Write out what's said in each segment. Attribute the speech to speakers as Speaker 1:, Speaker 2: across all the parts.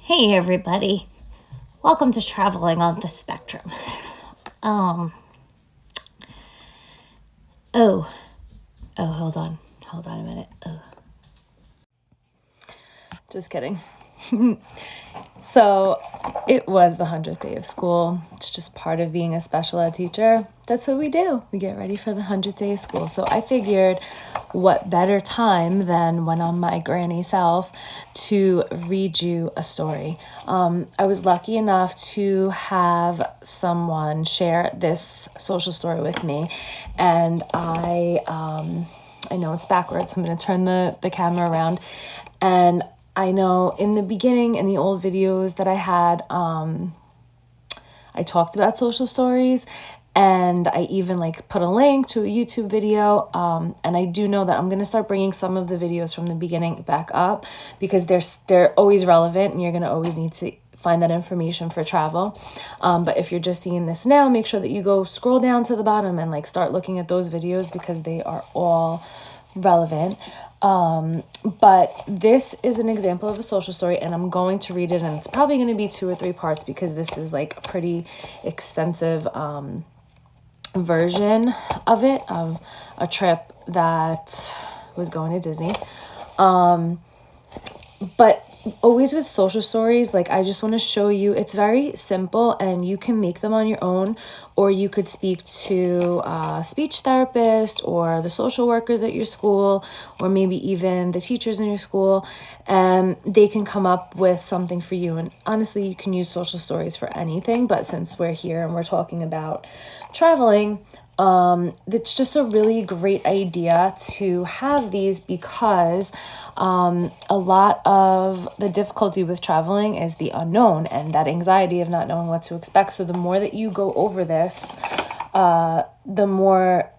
Speaker 1: Hey everybody, welcome to Traveling on the Spectrum. Hold on a minute. Just kidding. So it was the 100th day of school. It's just part of being a special ed teacher. That's what we do. We get ready for the 100th day of school. So I figured what better time than when I'm my granny self to read you a story. I was lucky enough to have someone share this social story with me, and I know it's backwards, so I'm going to turn the camera around. And I know in the beginning, in the old videos that I had, I talked about social stories, and I even put a link to a YouTube video. And I do know that I'm going to start bringing some of the videos from the beginning back up because they're always relevant, and you're going to always need to find that information for travel. But if you're just seeing this now, make sure that you go scroll down to the bottom and start looking at those videos because they are all relevant. But this is an example of a social story, and I'm going to read it, and it's probably going to be 2 or 3 parts because this is a pretty extensive version of it, of a trip that was going to Disney. But always with social stories, I just want to show you, it's very simple and you can make them on your own, or you could speak to a speech therapist or the social workers at your school, or maybe even the teachers in your school, and they can come up with something for you. And honestly, you can use social stories for anything, but since we're here and we're talking about traveling, it's just a really great idea to have these because a lot of the difficulty with traveling is the unknown and that anxiety of not knowing what to expect. So the more that you go over this, the more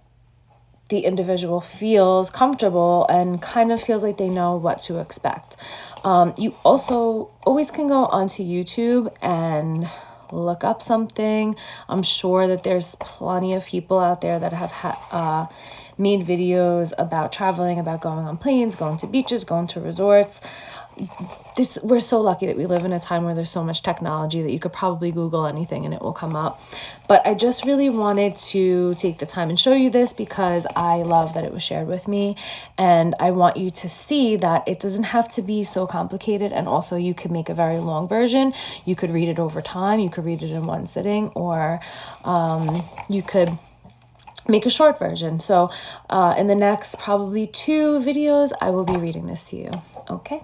Speaker 1: the individual feels comfortable and kind of feels like they know what to expect. You also always can go onto YouTube and look up something. I'm sure that there's plenty of people out there that have made videos about traveling, about going on planes, going to beaches, going to resorts. We're so lucky that we live in a time where there's so much technology that you could probably Google anything and it will come up. But I just really wanted to take the time and show you this because I love that it was shared with me, and I want you to see that it doesn't have to be so complicated, and also you could make a very long version. You could read it over time, you could read it in one sitting, or you could make a short version. So in the next probably 2 videos, I will be reading this to you. Okay?